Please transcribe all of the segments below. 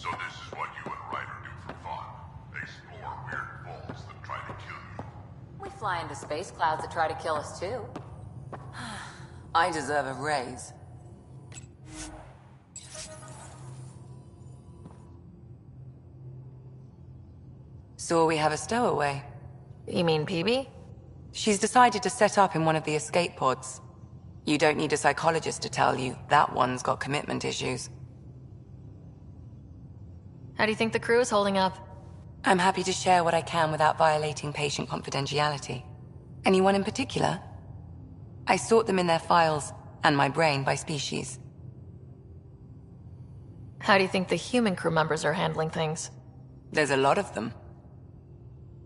So this is what you and Ryder do for fun. Explore weird vaults that try to kill you. We fly into space clouds that try to kill us too. I deserve a raise. So we have a stowaway. You mean PB? She's decided to set up in one of the escape pods. You don't need a psychologist to tell you that one's got commitment issues. How do you think the crew is holding up? I'm happy to share what I can without violating patient confidentiality. Anyone in particular? I sort them in their files, and my brain by species. How do you think the human crew members are handling things? There's a lot of them.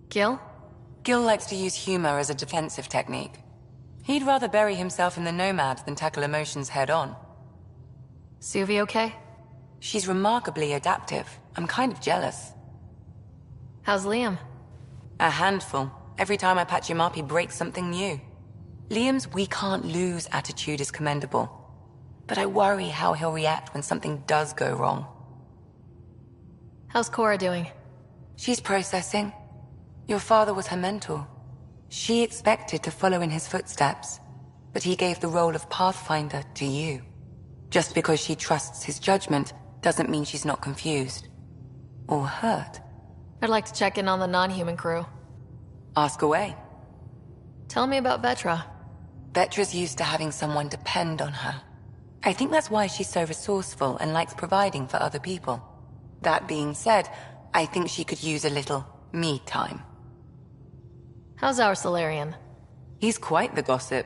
Gil? Gil likes to use humor as a defensive technique. He'd rather bury himself in the Nomad than tackle emotions head-on. Suvi okay? She's remarkably adaptive. I'm kind of jealous. How's Liam? A handful. Every time I patch him up, he breaks something new. Liam's we can't lose attitude is commendable. But I worry how he'll react when something does go wrong. How's Cora doing? She's processing. Your father was her mentor. She expected to follow in his footsteps, but he gave the role of Pathfinder to you. Just because she trusts his judgment doesn't mean she's not confused. Or hurt. I'd like to check in on the non-human crew. Ask away. Tell me about Vetra. Vetra's used to having someone depend on her. I think that's why she's so resourceful and likes providing for other people. That being said, I think she could use a little me time. How's our Solarian? He's quite the gossip.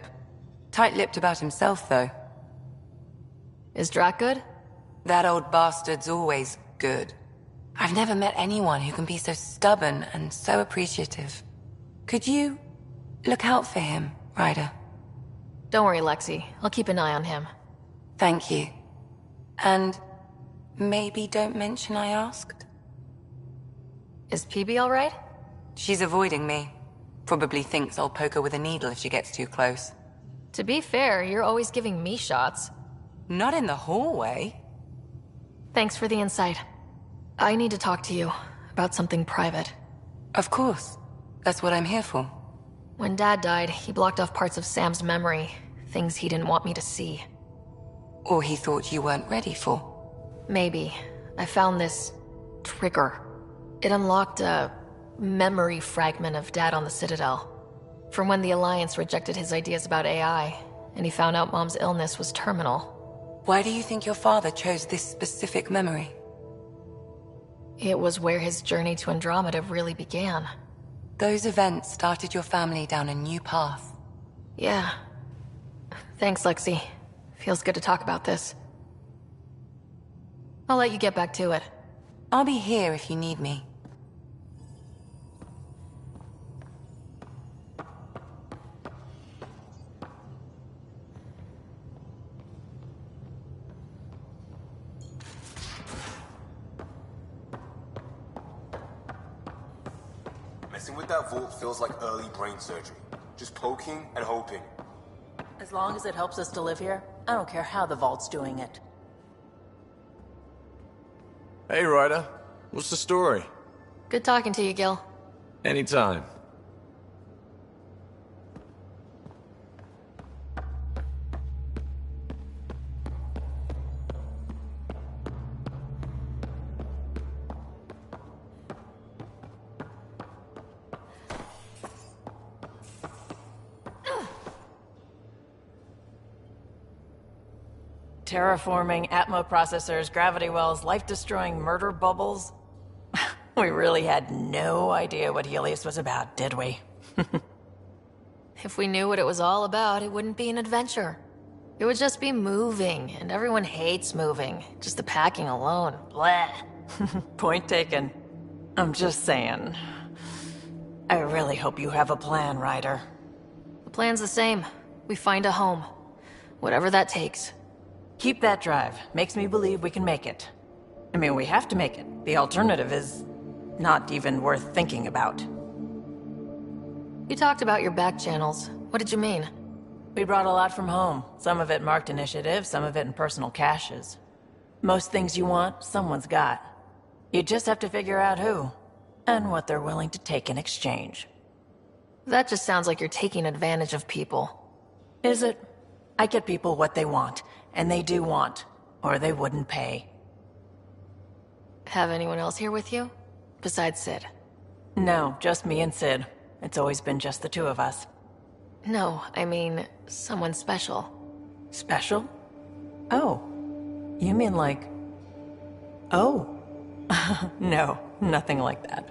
Tight-lipped about himself, though. Is Drac good? That old bastard's always good. I've never met anyone who can be so stubborn and so appreciative. Could you look out for him, Ryder? Don't worry, Lexi. I'll keep an eye on him. Thank you. And maybe don't mention I asked? Is PB all right? She's avoiding me. Probably thinks I'll poke her with a needle if she gets too close. To be fair, you're always giving me shots. Not in the hallway. Thanks for the insight. I need to talk to you about something private. Of course. That's what I'm here for. When Dad died, he blocked off parts of Sam's memory, things he didn't want me to see. Or he thought you weren't ready for. Maybe. I found this trigger. It unlocked a memory fragment of Dad on the Citadel. From when the Alliance rejected his ideas about AI, and he found out Mom's illness was terminal. Why do you think your father chose this specific memory? It was where his journey to Andromeda really began. Those events started your family down a new path. Yeah. Thanks, Lexi. Feels good to talk about this. I'll let you get back to it. I'll be here if you need me. Messing with that vault feels like early brain surgery. Just poking and hoping. As long as it helps us to live here, I don't care how the vault's doing it. Hey, Ryder. What's the story? Good talking to you, Gil. Anytime. Terraforming, Atmo processors, gravity wells, life-destroying murder bubbles. We really had no idea what Helios was about, did we? If we knew what it was all about, it wouldn't be an adventure. It would just be moving, and everyone hates moving. Just the packing alone. Bleh. Point taken. I'm just saying. I really hope you have a plan, Ryder. The plan's the same. We find a home. Whatever that takes. Keep that drive. Makes me believe we can make it. I mean, we have to make it. The alternative is not even worth thinking about. You talked about your back channels. What did you mean? We brought a lot from home. Some of it marked initiative, some of it in personal caches. Most things you want, someone's got. You just have to figure out who, and what they're willing to take in exchange. That just sounds like you're taking advantage of people. Is it? I get people what they want, and they do want, or they wouldn't pay. Have anyone else here with you? Besides Sid? No, just me and Sid. It's always been just the two of us. No, I mean, someone special. Special? Oh. You mean like... Oh. No, nothing like that.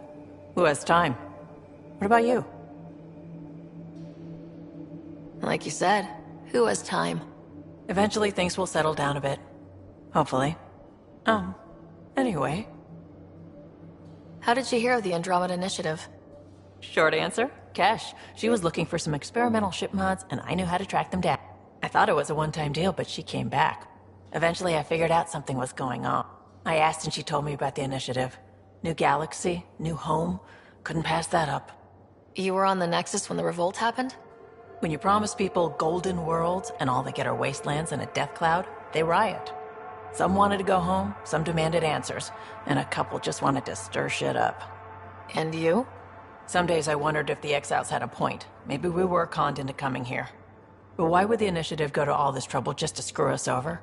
Who has time? What about you? Like you said, who has time? Eventually things will settle down a bit. Hopefully. Anyway. How did you hear of the Andromeda Initiative? Short answer, Kesh. She was looking for some experimental ship mods, and I knew how to track them down. I thought it was a one-time deal, but she came back. Eventually I figured out something was going on. I asked and she told me about the initiative. New galaxy, new home. Couldn't pass that up. You were on the Nexus when the revolt happened? When you promise people golden worlds and all they get are wastelands and a death cloud, they riot. Some wanted to go home, some demanded answers, and a couple just wanted to stir shit up. And you? Some days I wondered if the exiles had a point. Maybe we were conned into coming here. But why would the initiative go to all this trouble just to screw us over?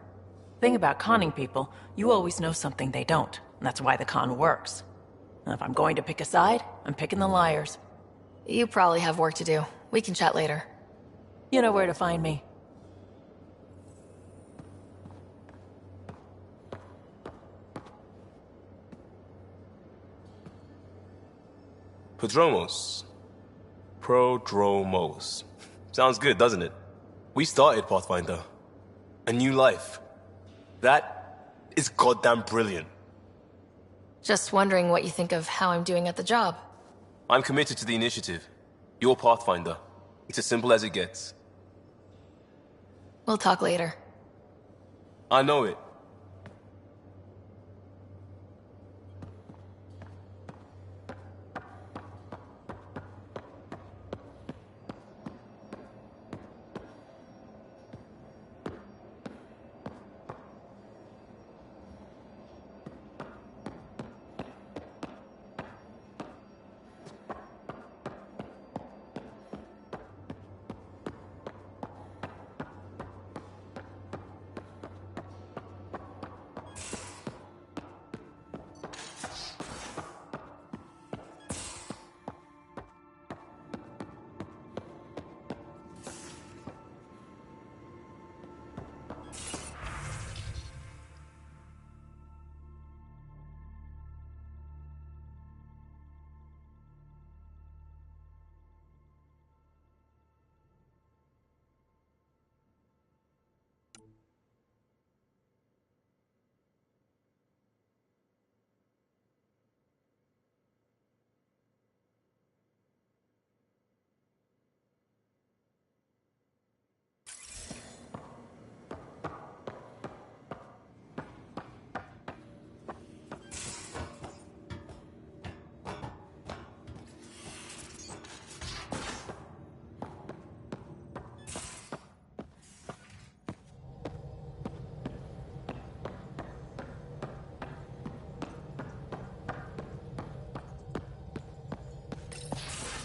Thing about conning people, you always know something they don't, and that's why the con works. And if I'm going to pick a side, I'm picking the liars. You probably have work to do. We can chat later. You know where to find me. Prodromos. Prodromos. Sounds good, doesn't it? We started Pathfinder. A new life. That is goddamn brilliant. Just wondering what you think of how I'm doing at the job. I'm committed to the initiative. You're Pathfinder. It's as simple as it gets. We'll talk later. I know it.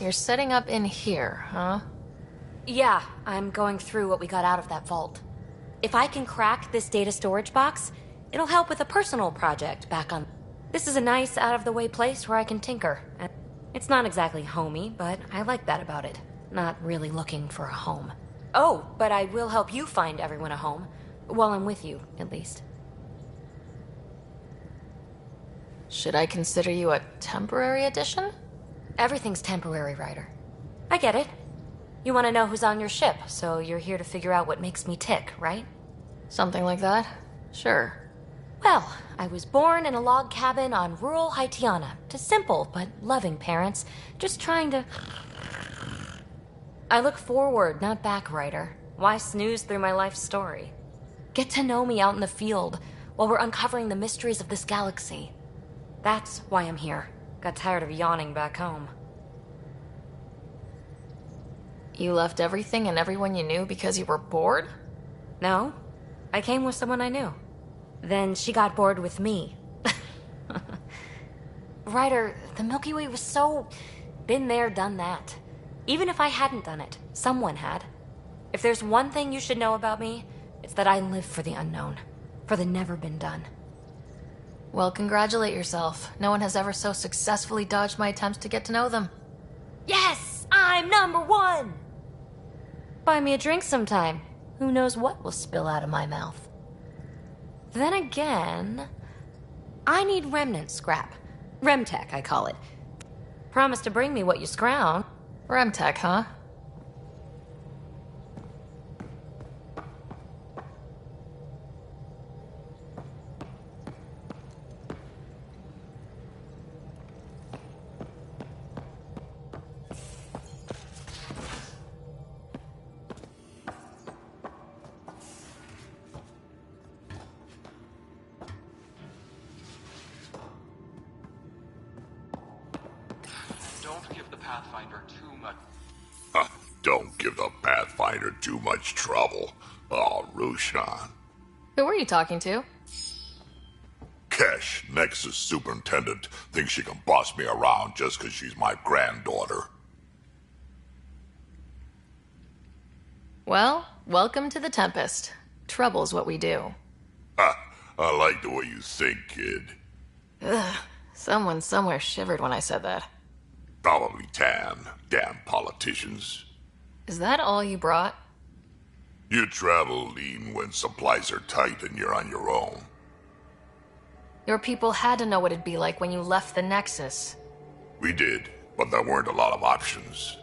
You're setting up in here, huh? Yeah, I'm going through what we got out of that vault. If I can crack this data storage box, it'll help with a personal project back on... This is a nice, out-of-the-way place where I can tinker. And it's not exactly homey, but I like that about it. Not really looking for a home. Oh, but I will help you find everyone a home. While I'm with you, at least. Should I consider you a temporary addition? Everything's temporary, Ryder. I get it. You want to know who's on your ship, so you're here to figure out what makes me tick, right? Something like that? Sure. Well, I was born in a log cabin on rural Haitiana to simple but loving parents, just trying to... I look forward, not back, Ryder. Why snooze through my life story? Get to know me out in the field while we're uncovering the mysteries of this galaxy. That's why I'm here. Got tired of yawning back home. You left everything and everyone you knew because you were bored? No, I came with someone I knew. Then she got bored with me. Ryder, the Milky Way was so... been there, done that. Even if I hadn't done it, someone had. If there's one thing you should know about me, it's that I live for the unknown. For the never been done. Well, congratulate yourself. No one has ever so successfully dodged my attempts to get to know them. Yes! I'm #1! Buy me a drink sometime. Who knows what will spill out of my mouth. Then again... I need remnant scrap. Remtech, I call it. Promise to bring me what you scrounge. Remtech, huh? Don't give the Pathfinder too much. Don't give the Pathfinder too much trouble. Oh, Rushan. Who were you talking to? Kesh, Nexus Superintendent, thinks she can boss me around just because she's my granddaughter. Well, welcome to the Tempest. Trouble's what we do. I like the way you think, kid. Ugh, someone somewhere shivered when I said that. Probably Tan. Damn politicians. Is that all you brought? You travel lean when supplies are tight and you're on your own. Your people had to know what it'd be like when you left the Nexus. We did, but there weren't a lot of options.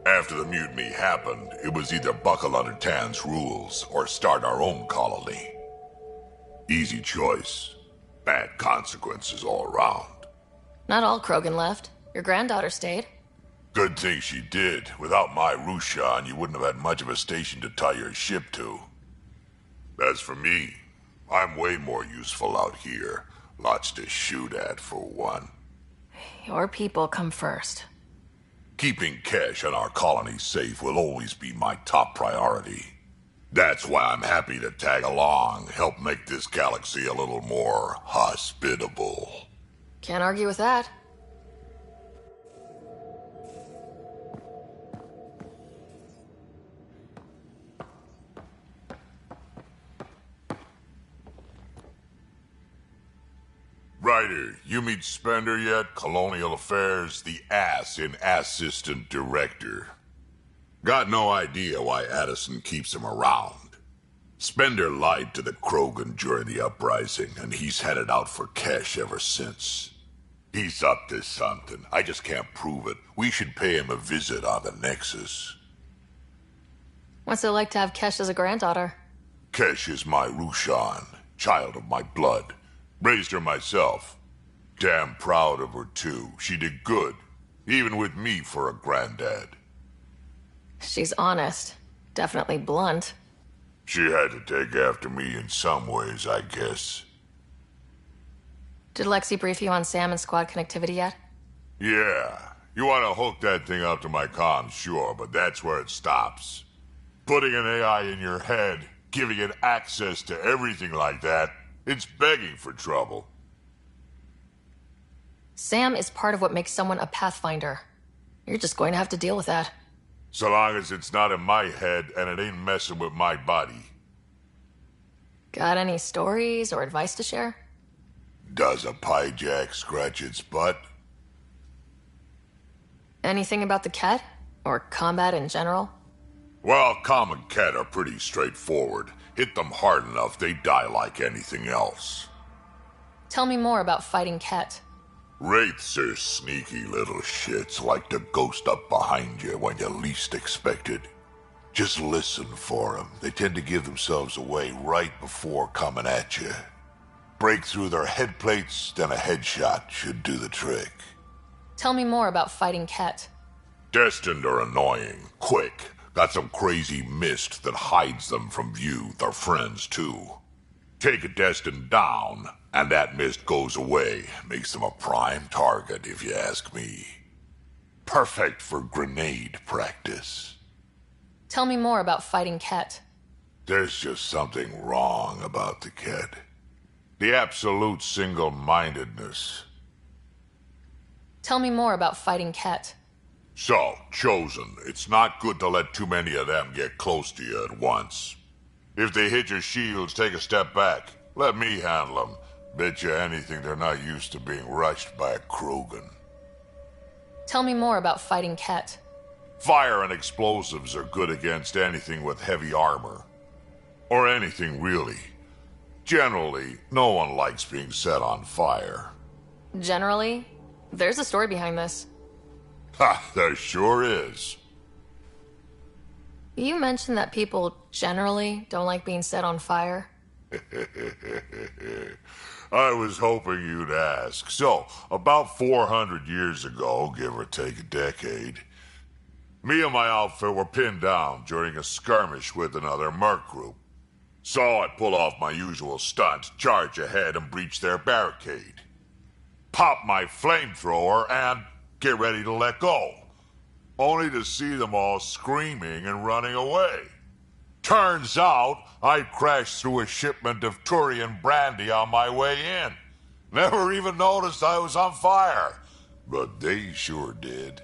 After the mutiny happened, it was either buckle under Tan's rules or start our own colony. Easy choice. Bad consequences all around. Not all Krogan left. Your granddaughter stayed. Good thing she did. Without my Rushan, you wouldn't have had much of a station to tie your ship to. As for me, I'm way more useful out here. Lots to shoot at, for one. Your people come first. Keeping Kesh and our colony safe will always be my top priority. That's why I'm happy to tag along, help make this galaxy a little more hospitable. Can't argue with that. Ryder, you meet Spender yet? Colonial Affairs, the ass in Assistant Director. Got no idea why Addison keeps him around. Spender lied to the Krogan during the uprising, and he's headed out for Kesh ever since. He's up to something. I just can't prove it. We should pay him a visit on the Nexus. What's it like to have Kesh as a granddaughter? Kesh is my Rushan, child of my blood. Raised her myself. Damn proud of her, too. She did good, even with me for a granddad. She's honest. Definitely blunt. She had to take after me in some ways, I guess. Did Lexi brief you on Sam and squad connectivity yet? Yeah. You want to hook that thing up to my comms, sure, but that's where it stops. Putting an AI in your head, giving it access to everything like that, it's begging for trouble. Sam is part of what makes someone a Pathfinder. You're just going to have to deal with that. So long as it's not in my head and it ain't messing with my body. Got any stories or advice to share? Does a pie jack scratch its butt? Anything about the Ket? Or combat in general? Well, common Ket are pretty straightforward. Hit them hard enough, they die like anything else. Tell me more about fighting Ket. Wraiths are sneaky little shits, like to ghost up behind you when you least expect it. Just listen for them. They tend to give themselves away right before coming at you. Break through their head plates, then a headshot should do the trick. Tell me more about fighting Ket. Destined are annoying, quick. Got some crazy mist that hides them from view, their friends too. Take a Destined down, and that mist goes away. Makes them a prime target, if you ask me. Perfect for grenade practice. Tell me more about fighting Ket. There's just something wrong about the Ket. The absolute single-mindedness. Tell me more about fighting Ket. So, Chosen, it's not good to let too many of them get close to you at once. If they hit your shields, take a step back. Let me handle them. Bet you anything they're not used to being rushed by a Krogan. Tell me more about fighting Ket. Fire and explosives are good against anything with heavy armor. Or anything, really. Generally, no one likes being set on fire. Generally? There's a story behind this. Ha, there sure is. You mentioned that people generally don't like being set on fire. I was hoping you'd ask. So, about 400 years ago, give or take a decade, me and my outfit were pinned down during a skirmish with another merc group. So I pull off my usual stunt, charge ahead and breach their barricade. Pop my flamethrower and get ready to let go. Only to see them all screaming and running away. Turns out, I crashed through a shipment of Turian brandy on my way in. Never even noticed I was on fire. But they sure did.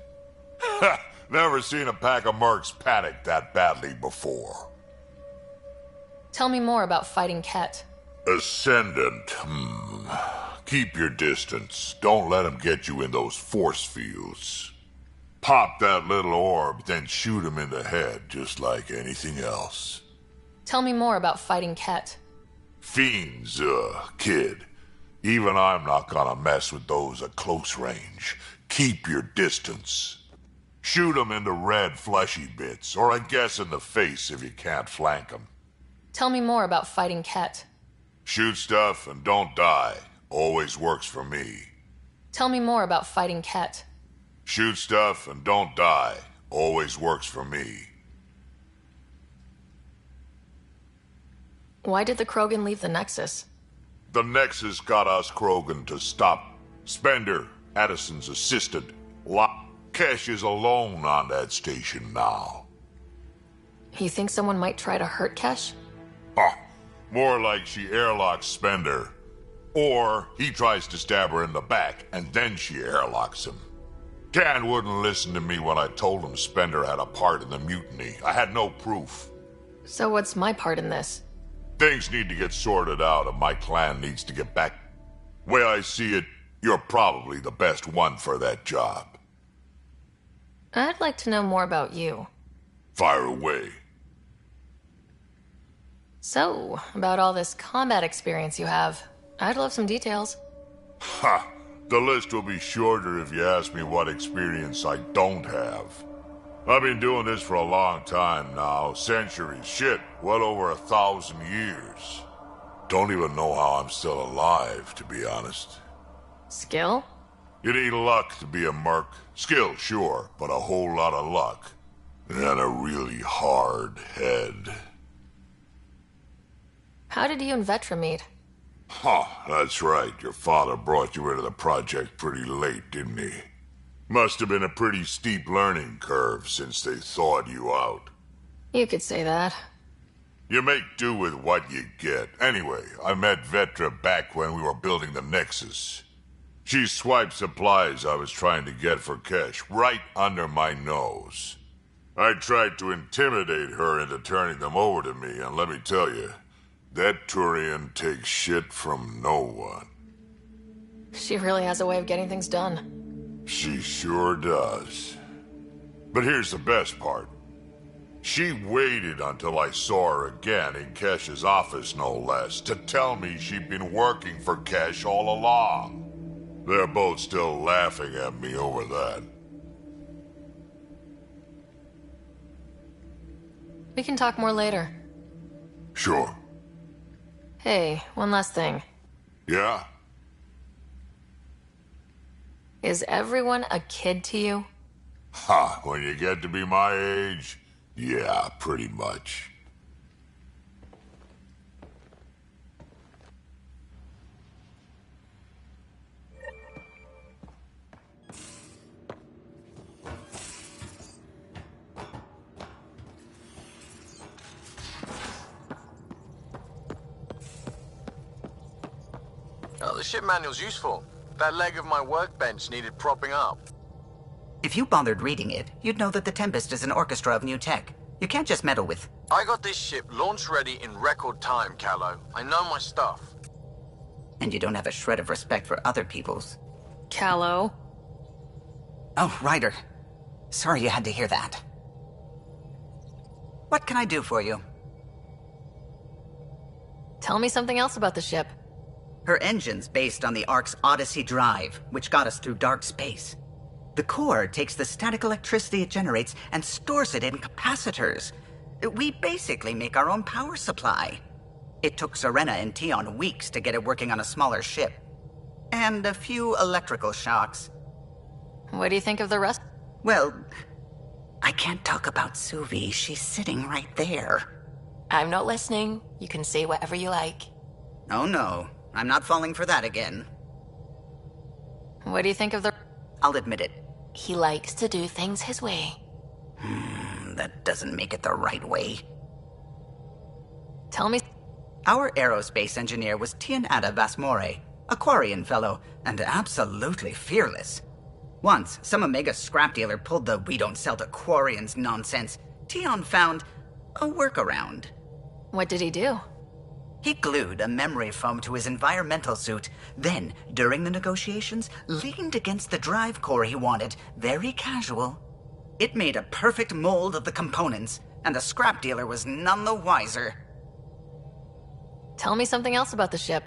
Never seen a pack of mercs panic that badly before. Tell me more about fighting Ket. Ascendant, Keep your distance. Don't let them get you in those force fields. Pop that little orb, then shoot him in the head, just like anything else. Tell me more about fighting Ket. Fiends, kid. Even I'm not gonna mess with those at close range. Keep your distance. Shoot them in the red fleshy bits, or I guess in the face if you can't flank them. Tell me more about fighting Ket. Shoot stuff and don't die. Always works for me. Tell me more about fighting Ket. Shoot stuff and don't die. Always works for me. Why did the Krogan leave the Nexus? The Nexus got us Krogan to stop. Spender, Addison's assistant, Kesh is alone on that station now. You think someone might try to hurt Kesh? More like she airlocks Spender. Or he tries to stab her in the back, and then she airlocks him. Dan wouldn't listen to me when I told him Spender had a part in the mutiny. I had no proof. So what's my part in this? Things need to get sorted out, and my clan needs to get back. Way I see it, you're probably the best one for that job. I'd like to know more about you. Fire away. So, about all this combat experience you have, I'd love some details. Ha! The list will be shorter if you ask me what experience I don't have. I've been doing this for a long time now, centuries, shit, well over 1,000 years. Don't even know how I'm still alive, to be honest. Skill? You need luck to be a merc. Skill, sure, but a whole lot of luck. And a really hard head. How did you and Vetra meet? That's right. Your father brought you into the project pretty late, didn't he? Must have been a pretty steep learning curve since they thawed you out. You could say that. You make do with what you get. Anyway, I met Vetra back when we were building the Nexus. She swiped supplies I was trying to get for Kesh right under my nose. I tried to intimidate her into turning them over to me, and let me tell you, that Turian takes shit from no one. She really has a way of getting things done. She sure does. But here's the best part. She waited until I saw her again in Kesh's office, no less, to tell me she'd been working for Kesh all along. They're both still laughing at me over that. We can talk more later. Sure. Hey, one last thing. Yeah? Is everyone a kid to you? When you get to be my age, yeah, pretty much. Oh, the ship manual's useful. That leg of my workbench needed propping up. If you bothered reading it, you'd know that the Tempest is an orchestra of new tech. You can't just meddle with... I got this ship launch ready in record time, Callow. I know my stuff. And you don't have a shred of respect for other people's. Callow. Oh, Ryder. Sorry you had to hear that. What can I do for you? Tell me something else about the ship. Her engine's based on the Ark's Odyssey drive, which got us through dark space. The core takes the static electricity it generates and stores it in capacitors. We basically make our own power supply. It took Serena and Tion weeks to get it working on a smaller ship. And a few electrical shocks. What do you think of the rest? Well, I can't talk about Suvi. She's sitting right there. I'm not listening. You can say whatever you like. Oh no, I'm not falling for that again. What do you think of the... I'll admit it. He likes to do things his way. That doesn't make it the right way. Tell me... Our aerospace engineer was Tianada Vasmore, a Quarian fellow, and absolutely fearless. Once, some Omega scrap dealer pulled the "we don't sell to Quarians" nonsense. Tion found a workaround. What did he do? He glued a memory foam to his environmental suit, then, during the negotiations, leaned against the drive core he wanted, very casual. It made a perfect mold of the components, and the scrap dealer was none the wiser. Tell me something else about the ship.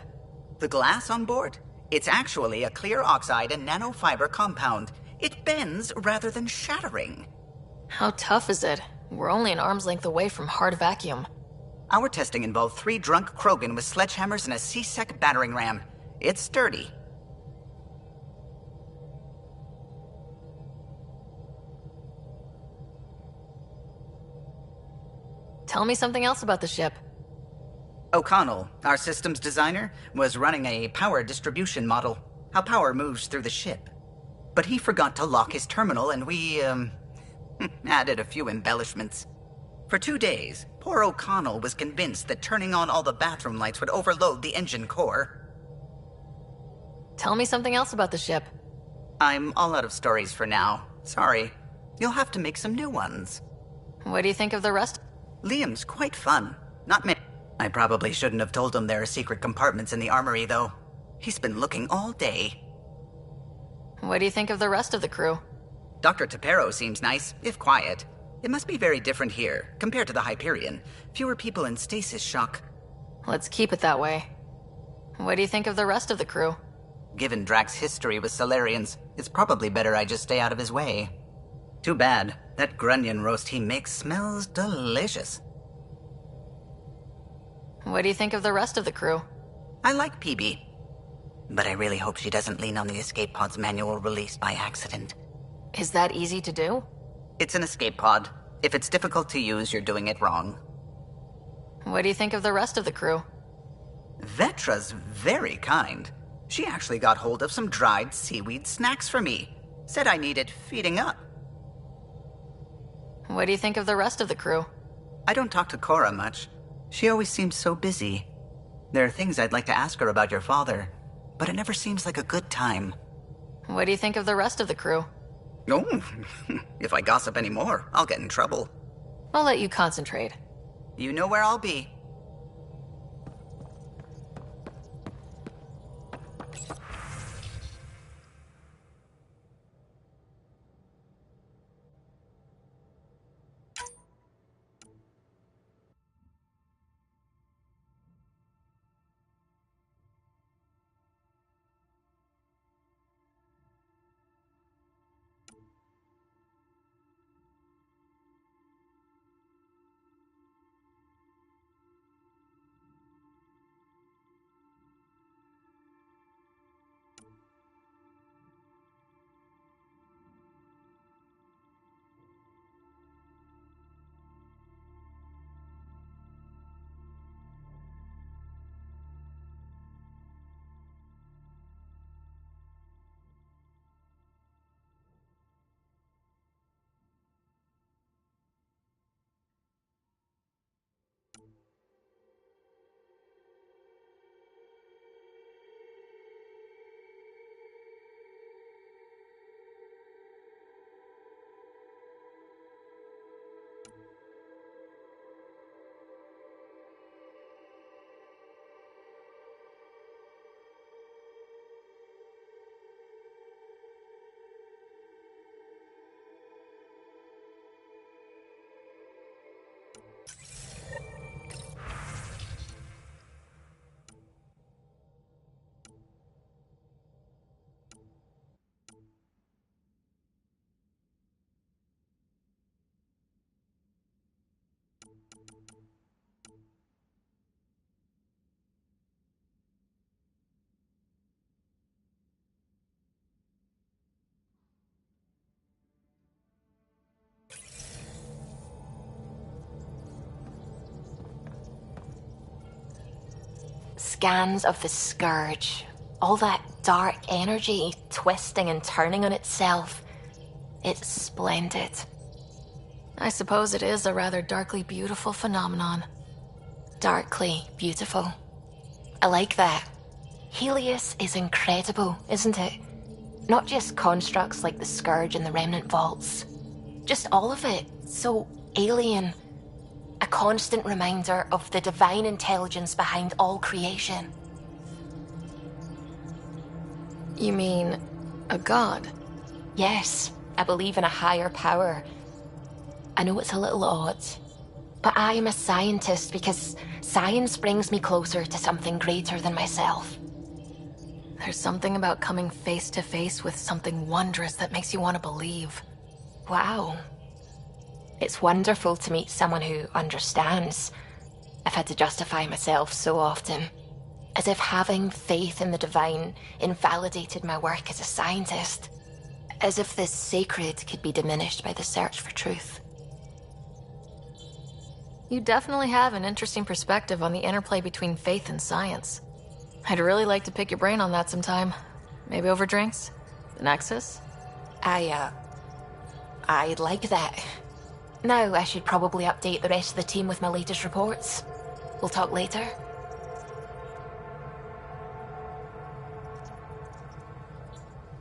The glass on board? It's actually a clear oxide and nanofiber compound. It bends rather than shattering. How tough is it? We're only an arm's length away from hard vacuum. Our testing involved 3 drunk Krogan with sledgehammers and a C-Sec battering ram. It's sturdy. Tell me something else about the ship. O'Connell, our systems designer, was running a power distribution model, how power moves through the ship. But he forgot to lock his terminal and we, added a few embellishments. For 2 days, poor O'Connell was convinced that turning on all the bathroom lights would overload the engine core. Tell me something else about the ship. I'm all out of stories for now. Sorry. You'll have to make some new ones. What do you think of the rest? Liam's quite fun. Not me. I probably shouldn't have told him there are secret compartments in the armory, though. He's been looking all day. What do you think of the rest of the crew? Dr. Tapero seems nice, if quiet. It must be very different here, compared to the Hyperion. Fewer people in stasis shock. Let's keep it that way. What do you think of the rest of the crew? Given Drax's history with Solarians, it's probably better I just stay out of his way. Too bad. That grunion roast he makes smells delicious. What do you think of the rest of the crew? I like PB. But I really hope she doesn't lean on the escape pod's manual release by accident. Is that easy to do? It's an escape pod. If it's difficult to use, you're doing it wrong. What do you think of the rest of the crew? Vetra's very kind. She actually got hold of some dried seaweed snacks for me. Said I needed feeding up. What do you think of the rest of the crew? I don't talk to Cora much. She always seems so busy. There are things I'd like to ask her about your father, but it never seems like a good time. What do you think of the rest of the crew? Oh, if I gossip anymore, I'll get in trouble. I'll let you concentrate. You know where I'll be. Scans of the Scourge. All that dark energy twisting and turning on itself. It's splendid. I suppose it is a rather darkly beautiful phenomenon. Darkly beautiful. I like that. Helios is incredible, isn't it? Not just constructs like the Scourge and the Remnant Vaults. Just all of it. So alien. A constant reminder of the divine intelligence behind all creation. You mean a god? Yes, I believe in a higher power. I know it's a little odd, but I am a scientist because science brings me closer to something greater than myself. There's something about coming face to face with something wondrous that makes you want to believe. Wow. It's wonderful to meet someone who understands. I've had to justify myself so often. As if having faith in the divine invalidated my work as a scientist. As if the sacred could be diminished by the search for truth. You definitely have an interesting perspective on the interplay between faith and science. I'd really like to pick your brain on that sometime. Maybe over drinks? The Nexus? I'd like that. Now I should probably update the rest of the team with my latest reports. We'll talk later.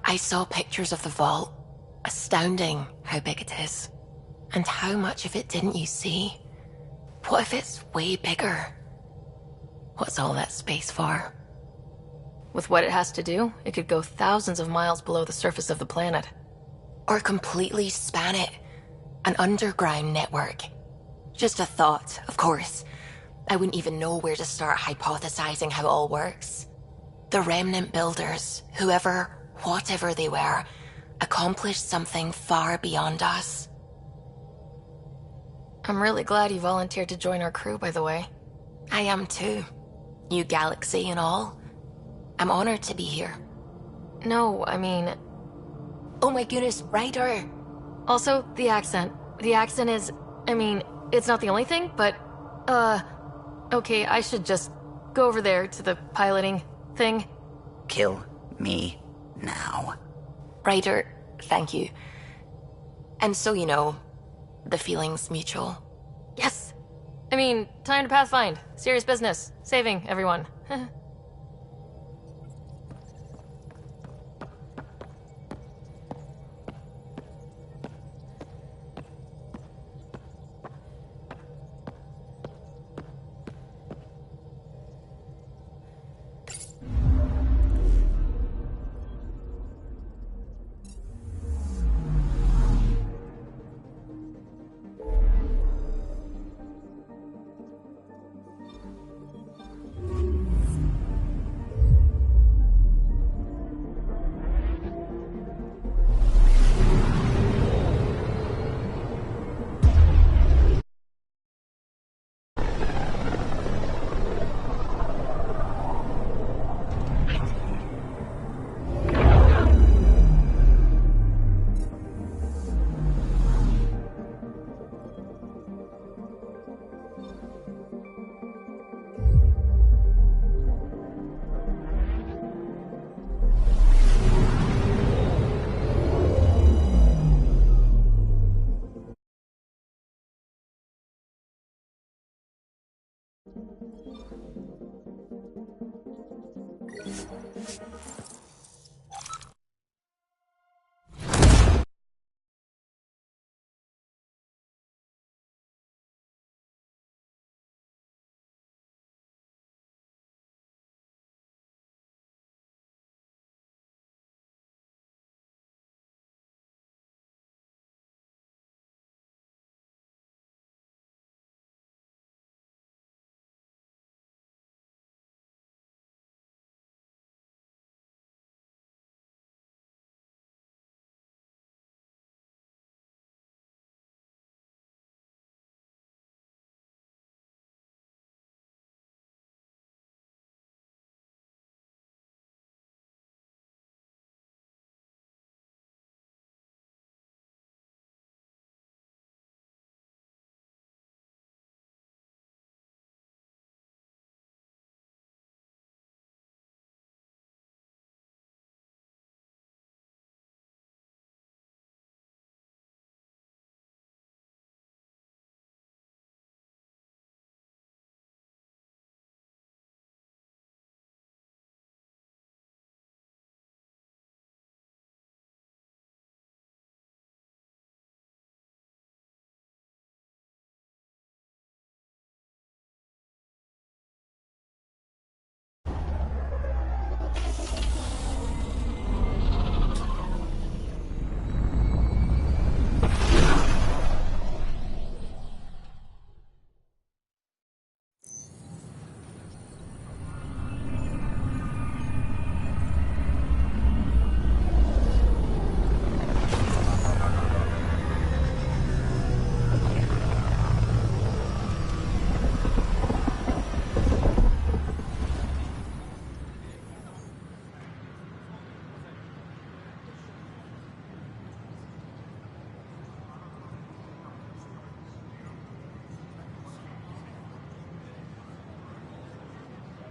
I saw pictures of the vault. Astounding how big it is. And how much of it didn't you see? What if it's way bigger? What's all that space for? With what it has to do, it could go thousands of miles below the surface of the planet. Or completely span it. An underground network. Just a thought, of course. I wouldn't even know where to start hypothesizing how it all works. The Remnant builders, whoever, whatever they were, accomplished something far beyond us. I'm really glad you volunteered to join our crew, by the way. I am too. New galaxy and all. I'm honored to be here. No, I mean... Oh my goodness, Ryder! Also, the accent. The accent is... I mean, it's not the only thing, but... Okay, I should just go over there to the piloting thing. Kill me now. Ryder, thank you. And so you know, the feeling's mutual. Yes! I mean, time to pathfind. Serious business. Saving everyone.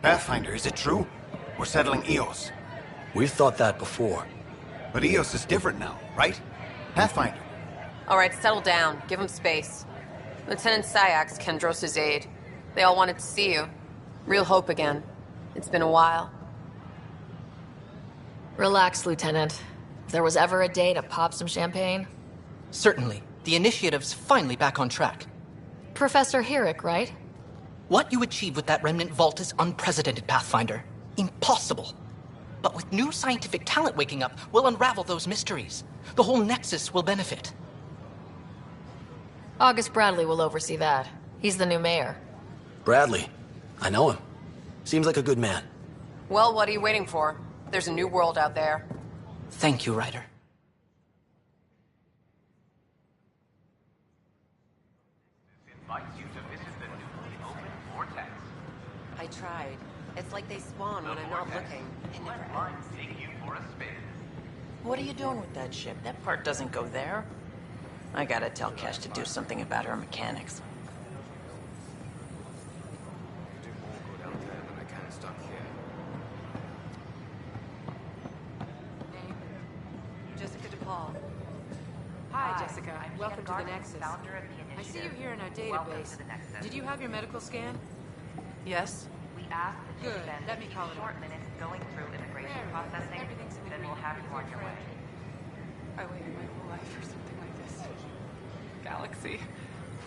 Pathfinder, is it true? We're settling Eos. We've thought that before. But Eos is different now, right? Pathfinder. All right, settle down. Give him space. Lieutenant Syax, Kendros' aide. They all wanted to see you. Real hope again. It's been a while. Relax, Lieutenant. If there was ever a day to pop some champagne... Certainly. The initiative's finally back on track. Professor Herrick, right? What you achieved with that remnant vault is unprecedented, Pathfinder. Impossible. But with new scientific talent waking up, we'll unravel those mysteries. The whole Nexus will benefit. August Bradley will oversee that. He's the new mayor. Bradley. I know him. Seems like a good man. Well, what are you waiting for? There's a new world out there. Thank you, Ryder. I tried. It's like they spawn when I'm not looking. They never take you for a spin. What are you doing with that ship? That part doesn't go there. I gotta tell Cash to do something about her mechanics. Jessica DePaul. Hi, Jessica. Welcome to the Nexus. I see you here in our database. Did you have your medical scan? Yes. We ask that you Good. spend Let me call it short minutes going through immigration processing, then we'll have you on your way. I waited my whole life for something like this. Galaxy.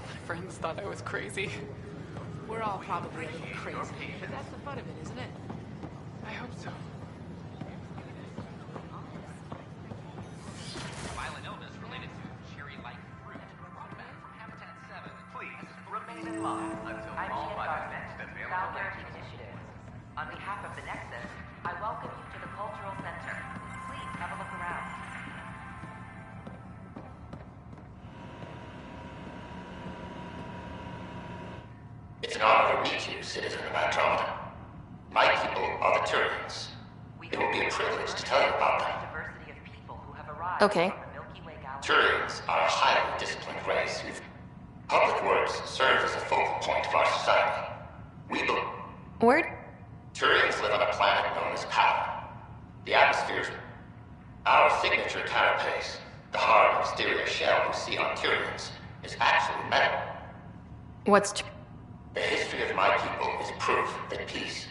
My friends thought I was crazy. We're all probably a little crazy, but that's the fun of it, isn't it? I hope so. Violent illness related to cherry-like fruit brought back from Habitat 7. Please remain in line until all items Founder Initiative. On behalf of the Nexus, I welcome you to the Cultural Center. Please have a look around. It's an honor to meet you, citizen of Andromeda. My people are the Turians. It will be a privilege to tell you about them. Okay. Turians are a highly disciplined race whose public works serve as a focal point of our society. Word? Turians live on a planet known as Power. The atmosphere's our signature carapace, the hard exterior shell you see on Turians, is actually metal. What's... The history of my people is proof that peace.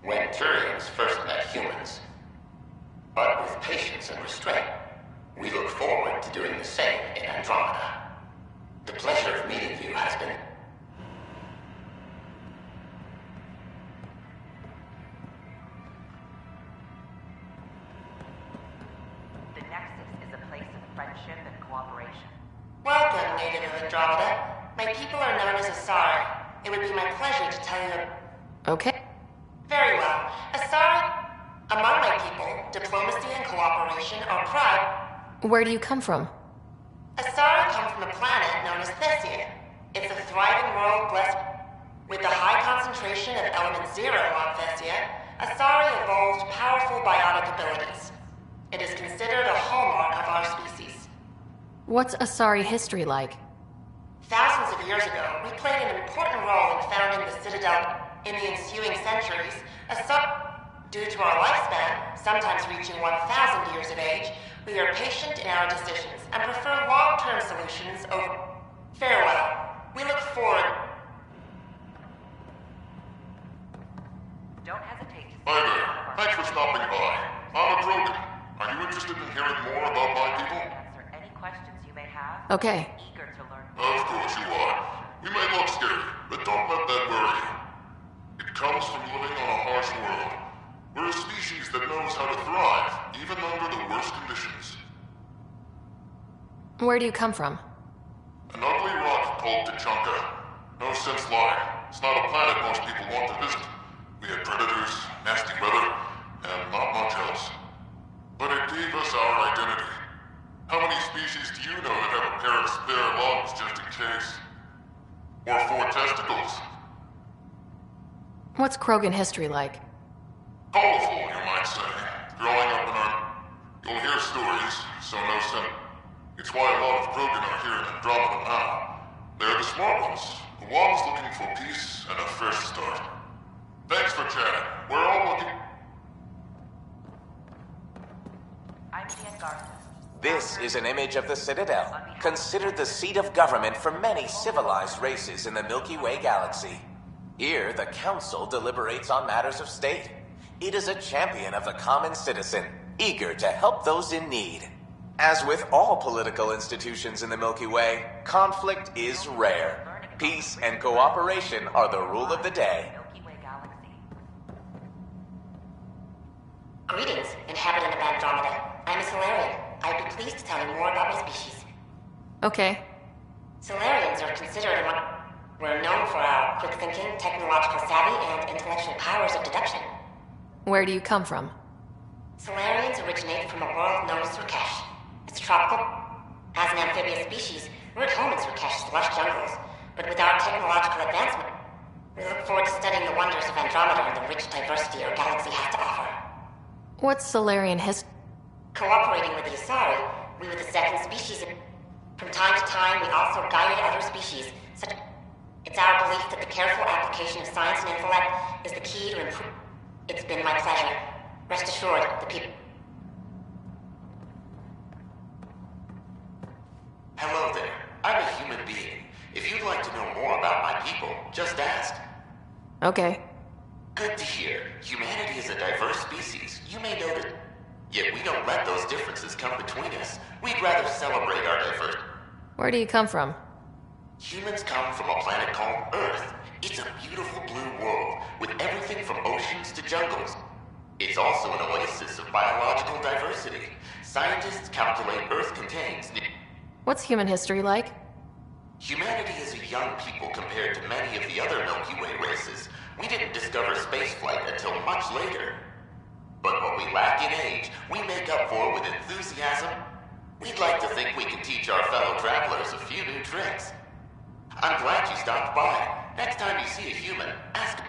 When Turians first met humans, but with patience and restraint, we look forward to doing the same in Andromeda. The pleasure of meeting you has been... The Nexus is a place of friendship and cooperation. Welcome, native of Andromeda. My people are known as Asari. It would be my pleasure to tell you... Okay. Very well. Asari... Among my people, diplomacy and cooperation are pride... Where do you come from? Asari come from a planet known as Thessia. It's a thriving world blessed with the high concentration of element zero on Thessia. Asari evolved powerful biotic abilities. It is considered a hallmark of our species. What's Asari history like? Thousands of years ago, we played an important role in founding the Citadel. In the ensuing centuries, due to our lifespan, sometimes reaching 1,000 years of age, we are patient in our decisions and prefer long-term solutions over... Farewell. We look forward... Don't hesitate to... Hi there. Thanks for stopping by. I'm a Krogan. Are you interested in hearing more about my people? Answer any questions you may have. Okay. Eager to learn. Of course you are. We may look scary, but don't let that worry you. It comes from living on a harsh world. We're a species that knows how to thrive, even under the worst conditions. Where do you come from? An ugly rock called Tachanka. No sense lying. It's not a planet most people want to visit. We had predators, nasty weather, and not much else. But it gave us our identity. How many species do you know that have a pair of spare lungs just in case? Or 4 testicles? What's Krogan history like? Colorful, you might say. Growing up in our... You'll hear stories, so no sin. It's why a lot of Krogan are here in Andromeda now. They're the smart ones. The ones looking for peace and a fresh start. Thanks for chatting. We're all looking... I'm Ian Garza. This is an image of the Citadel, considered the seat of government for many civilized races in the Milky Way galaxy. Here, the Council deliberates on matters of state. It is a champion of the common citizen, eager to help those in need. As with all political institutions in the Milky Way, conflict is rare. Peace and cooperation are the rule of the day. Greetings, inhabitant of Andromeda. I'm a Solarian. I'd be pleased to tell you more about my species. Okay. Solarians are considered among... We're known for our quick thinking, technological savvy, and intellectual powers of deduction. Where do you come from? Solarians originate from a world known as Surkesh. It's tropical. As an amphibious species, we're at home in Surkesh's lush jungles. But with our technological advancement, we look forward to studying the wonders of Andromeda and the rich diversity our galaxy has to offer. What's Solarian history? Cooperating with the Asari, we were the second species. From time to time, we also guided other species, such... It's our belief that the careful application of science and intellect is the key to improve... It's been my pleasure. Rest assured, the people... Hello there. I'm a human being. If you'd like to know more about my people, just ask. Okay. Good to hear. Humanity is a diverse species. You may know that. Yet we don't let those differences come between us. We'd rather celebrate our diversity. Where do you come from? Humans come from a planet called Earth. It's a beautiful blue world, with everything from oceans to jungles. It's also an oasis of biological diversity. Scientists calculate Earth contains... What's human history like? Humanity is a young people compared to many of the other Milky Way races. We didn't discover spaceflight until much later. But what we lack in age, we make up for with enthusiasm. We'd like to think we can teach our fellow travelers a few new tricks. I'm glad you stopped by. Next time you see a human, ask...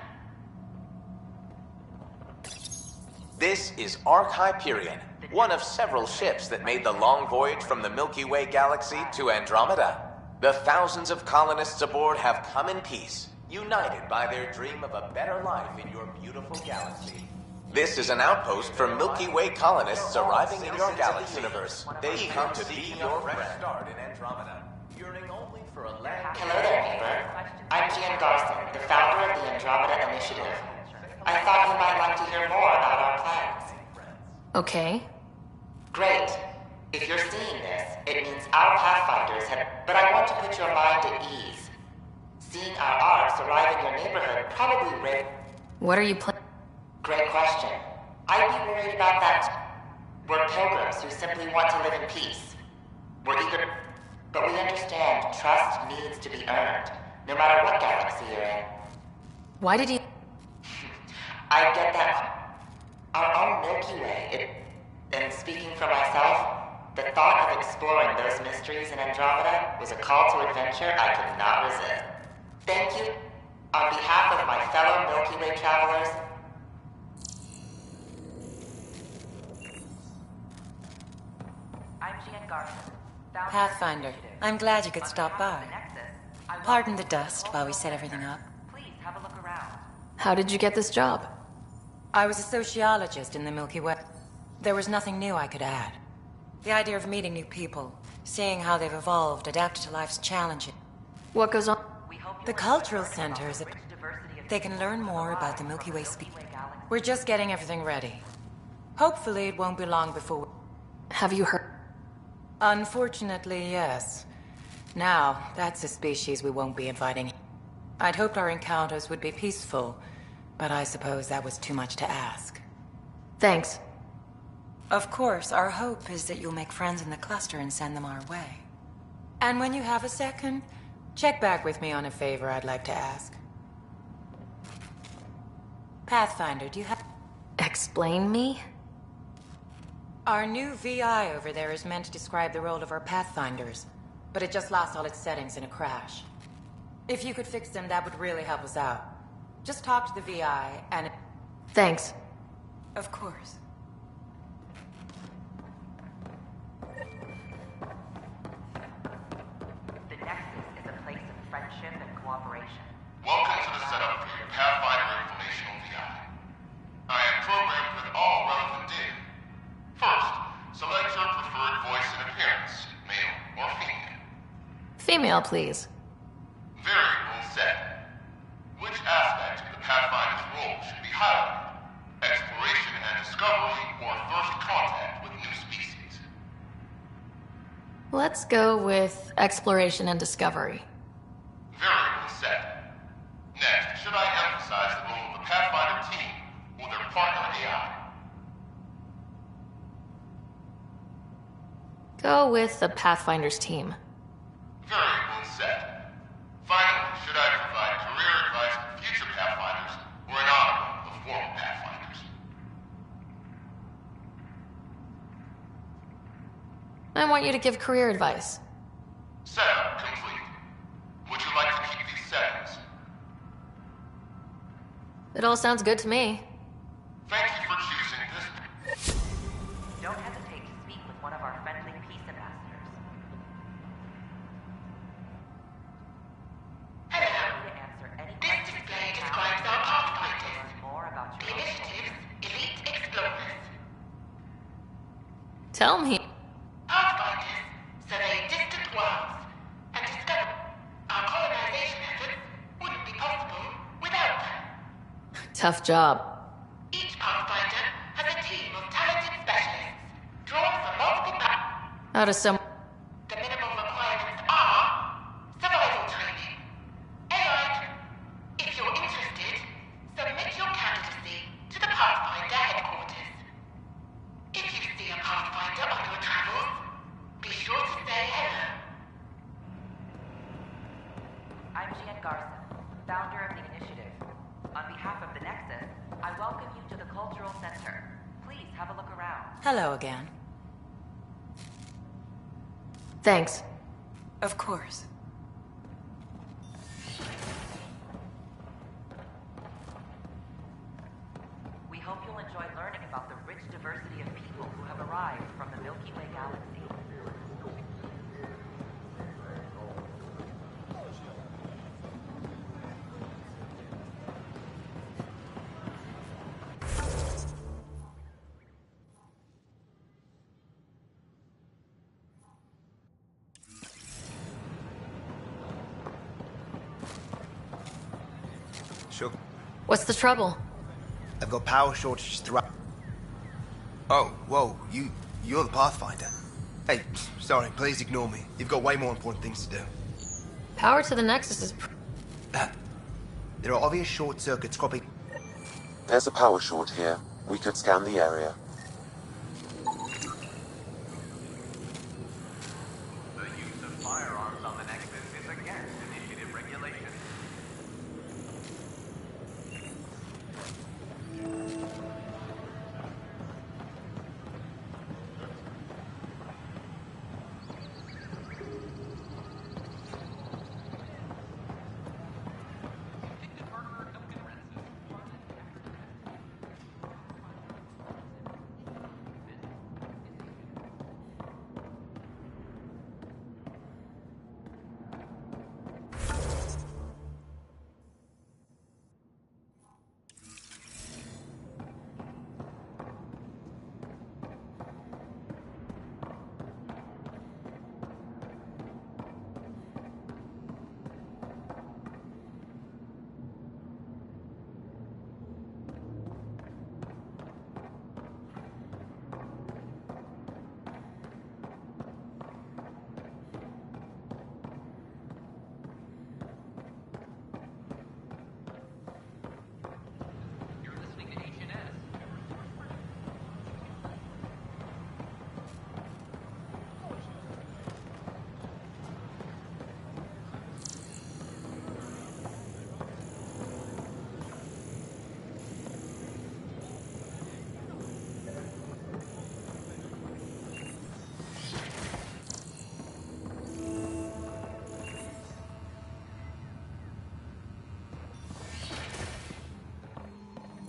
This is Ark Hyperion, one of several ships that made the long voyage from the Milky Way galaxy to Andromeda. The thousands of colonists aboard have come in peace, united by their dream of a better life in your beautiful galaxy. This is an outpost for Milky Way colonists arriving in your galaxy universe. They come to be your fresh start in Andromeda, yearning only for a land... Hello there, neighbor. I'm Gian Garson, the founder of the Andromeda Initiative. I thought you might like to hear more about our plans. Okay. Great. If you're seeing this, it means our Pathfinders have... But I want to put your mind at ease. Seeing our arcs arrive in your neighborhood probably raised... What are you planning? Great question. I'd be worried about that. We're pilgrims who simply want to live in peace. We're eager... But we understand trust needs to be earned, no matter what galaxy you're in. Why did you... I get that. Our own Milky Way, and speaking for myself, the thought of exploring those mysteries in Andromeda was a call to adventure I could not resist. Thank you. On behalf of my fellow Milky Way travelers, I'm Gian Garza. Pathfinder, I'm glad you could stop by. Pardon the dust while we set everything up. Please have a look around. How did you get this job? I was a sociologist in the Milky Way. There was nothing new I could add. The idea of meeting new people, seeing how they've evolved, adapted to life's challenges. What goes on? The cultural center is they can learn more about the Milky Way species. We're just getting everything ready. Hopefully it won't be long before... Have you heard? Unfortunately, yes. Now, that's a species we won't be inviting. I'd hoped our encounters would be peaceful, but I suppose that was too much to ask. Thanks. Of course, our hope is that you'll make friends in the cluster and send them our way. And when you have a second, check back with me on a favor I'd like to ask. Pathfinder, do you have... Explain me? Our new VI over there is meant to describe the role of our Pathfinders, but it just lost all its settings in a crash. If you could fix them, that would really help us out. Just talk to the VI and... Thanks. Of course. The Nexus is a place of friendship and cooperation. Welcome to the setup for your Pathfinder Informational VI. Female, please. Variable set. Which aspect of the Pathfinder's role should be highlighted? Exploration and discovery, or first contact with new species? Let's go with exploration and discovery. Variable set. Next, should I emphasize the role of the Pathfinder team or their partner AI? Go with the Pathfinder's team. Variable set. Finally, should I provide career advice to future Pathfinders or an honor of former Pathfinders? I want you to give career advice. Setup complete. Would you like to keep these settings? It all sounds good to me. Thank you for choosing this. Don't hesitate to speak with one of our friendly peace ambassadors. Hello. To answer any This questions display you have, describes our or Pathfinders. learn more about The your own initiative's elite explorers. Tell me. Pathfinders survey distant worlds and discover our colonization efforts wouldn't be possible without them. Tough job. Each Pathfinder has a team of talented specialists drawn from multiple How does some... The minimum requirements are survival training, AI. If you're interested, submit your candidacy to the Pathfinder headquarters. If you see a Pathfinder on your travels, be sure to say hello. I'm Jean Garson, founder of the initiative. On behalf of the Nexus, I welcome you to the Cultural Center. Please have a look around. Hello again. Thanks. Of course. We hope you'll enjoy learning about the rich diversity of people who have arrived from the Milky Way galaxy. Sure. What's the trouble? I've got power shortages throughout. Oh, whoa, you're the Pathfinder. Hey, sorry, please ignore me. You've got way more important things to do. Power to the Nexus is... There are obvious short circuits cropping. There's a power short here. We could scan the area. The use of firearms on the Nexus is against initiative regulations.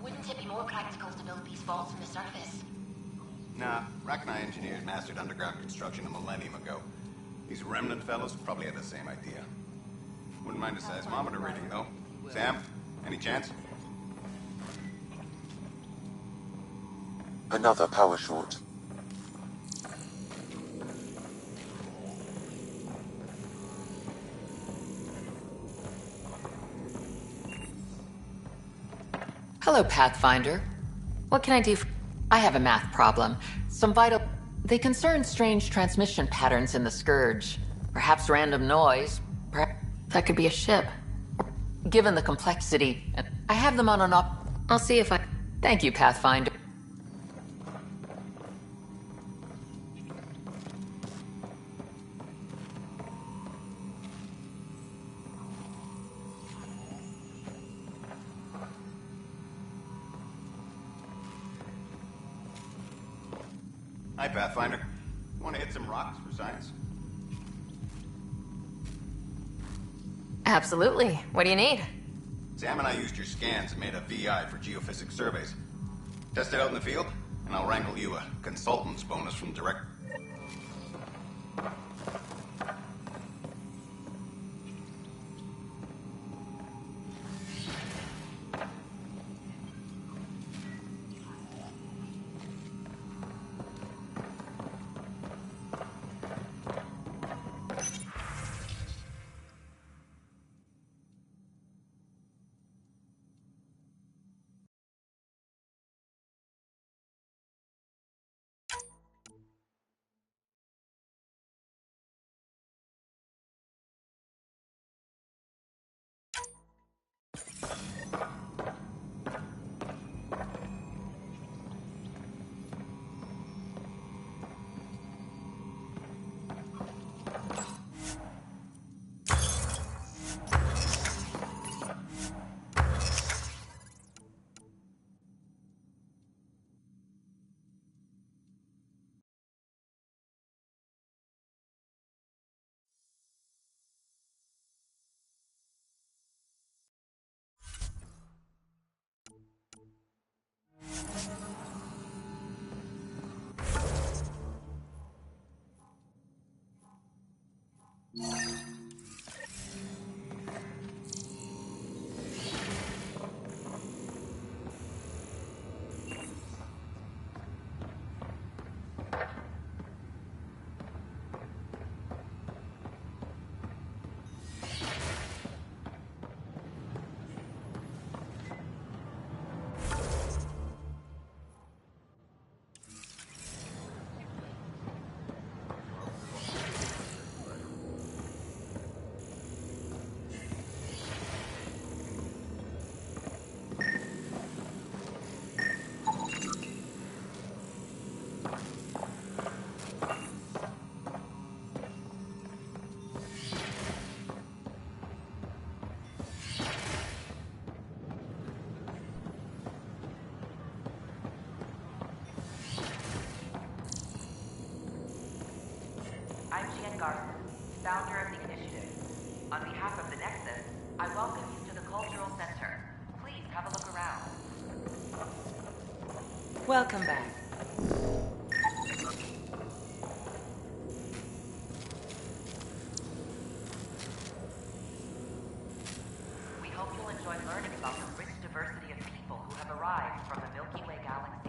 Wouldn't it be more practical to build these vaults from the surface? Nah, Rachni engineers mastered underground construction a millennium ago. These remnant fellows probably had the same idea. Wouldn't mind a seismometer reading, though. Sam, any chance? Another power short. Hello, Pathfinder. What can I do for... I have a math problem. Some vital... They concern strange transmission patterns in the Scourge. Perhaps random noise. That could be a ship. Given the complexity, I have them on an op... I'll see if I... Thank you, Pathfinder. Hi, Pathfinder. Want to hit some rocks for science? Absolutely. What do you need? Sam and I used your scans and made a VI for geophysics surveys. Test it out in the field, and I'll wrangle you a consultant's bonus from direct... Garson, founder of the initiative. On behalf of the Nexus, I welcome you to the Cultural Center. Please have a look around. Welcome back. We hope you'll enjoy learning about the rich diversity of people who have arrived from the Milky Way galaxy.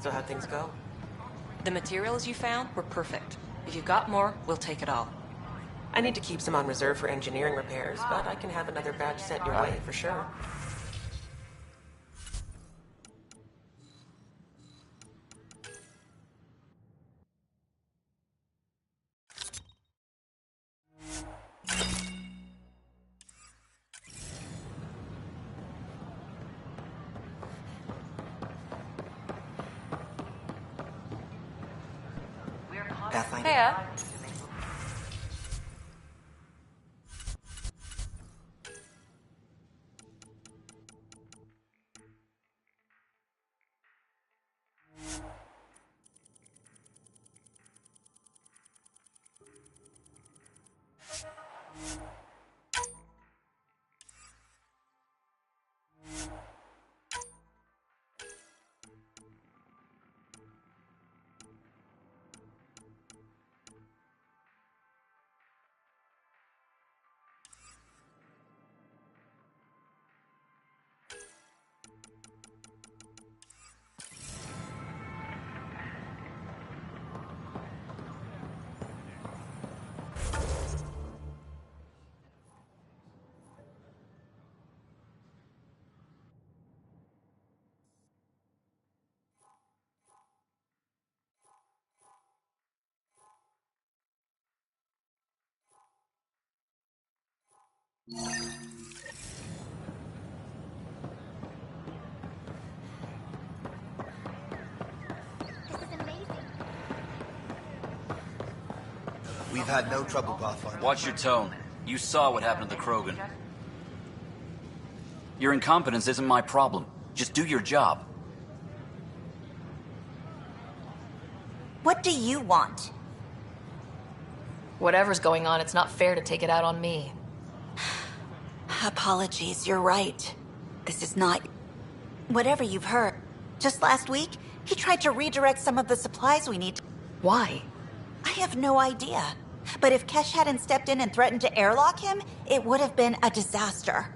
So how'd things go? The materials you found were perfect. If you've got more, we'll take it all. I need to keep some on reserve for engineering repairs, but I can have another batch sent your way for sure. We're Pathfinder. Hiya. We've had no trouble, Pathfinder. Watch your tone. You saw what happened to the Krogan. Your incompetence isn't my problem. Just do your job. What do you want? Whatever's going on, it's not fair to take it out on me. Apologies, you're right. This is not... Whatever you've heard. Just last week, he tried to redirect some of the supplies we need. Why? I have no idea. But if Kesh hadn't stepped in and threatened to airlock him, it would have been a disaster.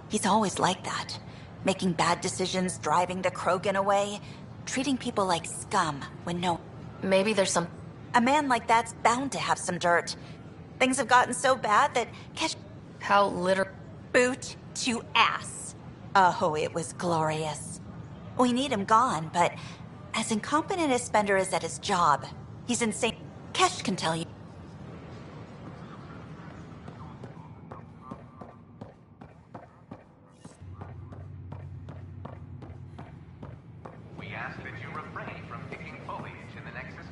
He's always like that. Making bad decisions, driving the Krogan away, treating people like scum when no... Maybe there's some... A man like that's bound to have some dirt. Things have gotten so bad that Kesh... How literal... Boot to ass. Oh, it was glorious. We need him gone, but as incompetent as Spender is at his job, he's insane. Kesh can tell you. We ask that you refrain from picking foliage in the Nexus.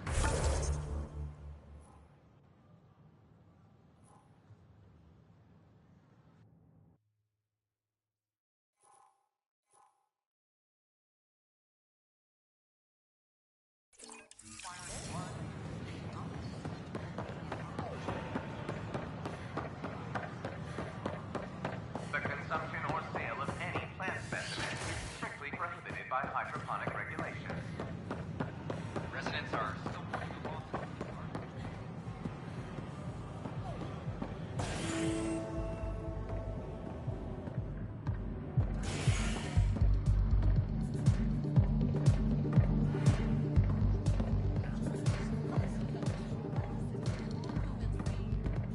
The consumption or sale of any plant specimen is strictly prohibited by hydroponic regulations. Residents are still putting the law.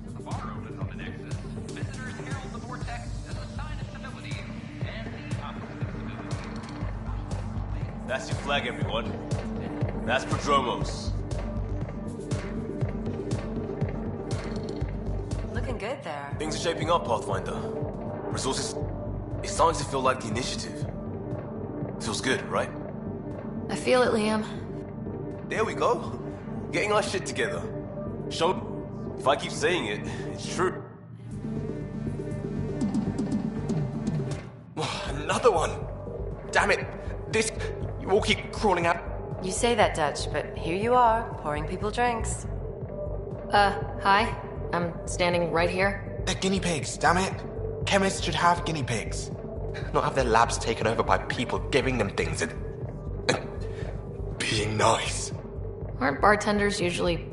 The bar opens on the Nexus. Visitors herald the vortex as a sign of stability and the opposite of stability. That's your flag, everyone. That's Prodromos. Looking good there. Things are shaping up, Pathfinder. Resources... It's starting to feel like the initiative. Feels good, right? I feel it, Liam. There we go. Getting our shit together. Show... If I keep saying it, it's true. Another one! Damn it! This... You all keep crawling out... You say that, Dutch, but here you are, pouring people drinks. Hi. I'm standing right here. They're guinea pigs, damn it. Chemists should have guinea pigs. Not have their labs taken over by people giving them things and being nice. Aren't bartenders usually...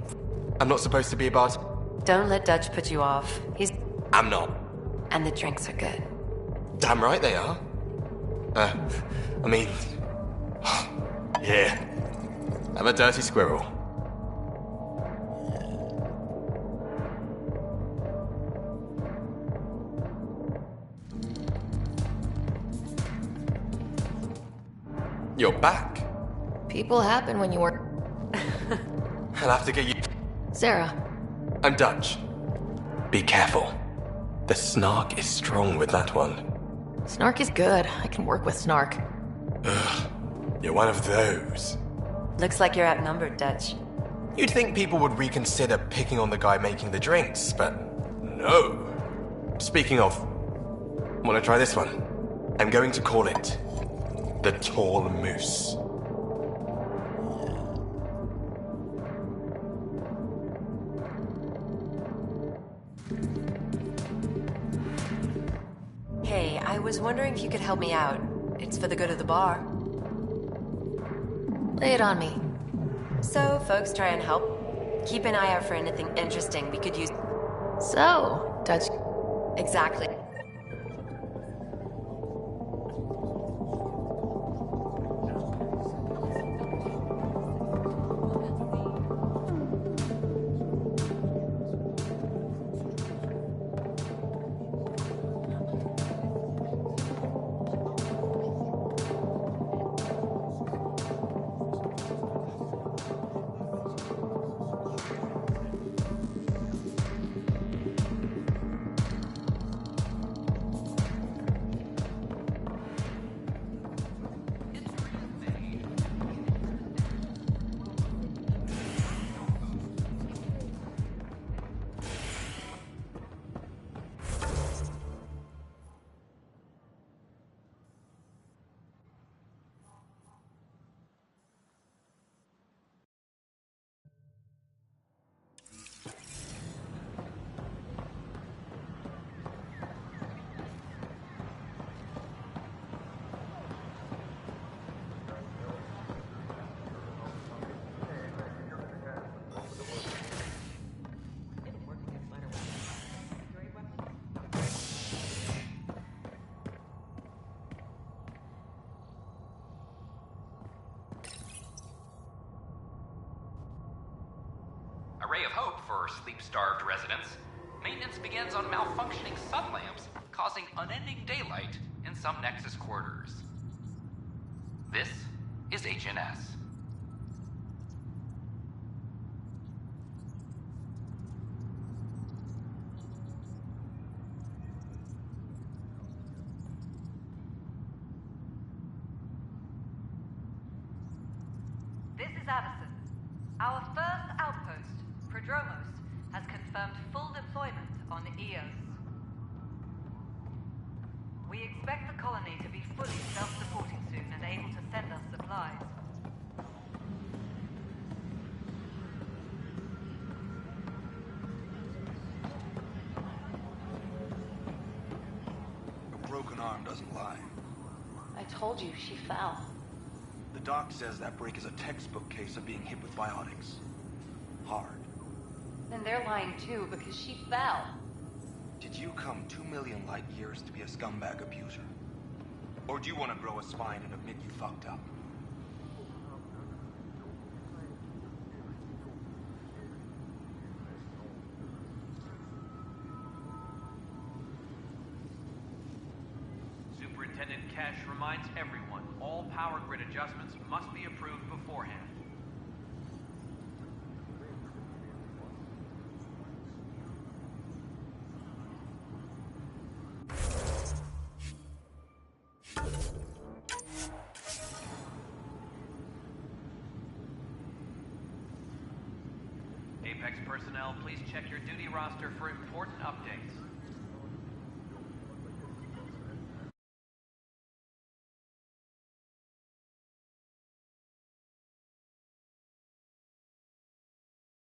I'm not supposed to be a bard. Don't let Dutch put you off. He's... I'm not. And the drinks are good. Damn right they are. I mean... yeah. I'm a dirty squirrel. You're back. People happen when you work... I'll have to get you... Sarah. I'm Dutch. Be careful. The snark is strong with that one. Snark is good. I can work with snark. Ugh. You're one of those. Looks like you're outnumbered, Dutch. You'd think people would reconsider picking on the guy making the drinks, but no. Speaking of, wanna try this one? I'm going to call it the Tall Moose. Hey, I was wondering if you could help me out. It's for the good of the bar. Lay it on me. So, folks try and help. Keep an eye out for anything interesting we could use. So, Dutch. Exactly. A ray of hope for sleep-starved residents. Maintenance begins on malfunctioning sun lamps, causing unending daylight in some Nexus quarters. This is HNS. This is Addison. Our first outpost, Prodromos, has confirmed full deployment on Eos. We expect the colony to be fully self-supporting soon and able to send us supplies. A broken arm doesn't lie. I told you, she fell. The doc says that break is a textbook case of being hit with biotics. Hard. Then they're lying too, because she fell. Did you come 2 million light years to be a scumbag abuser? Or do you want to grow a spine and admit you fucked up? Superintendent Cash reminds everyone all power grid adjustments must be approved beforehand. Apex personnel, please check your duty roster for important updates.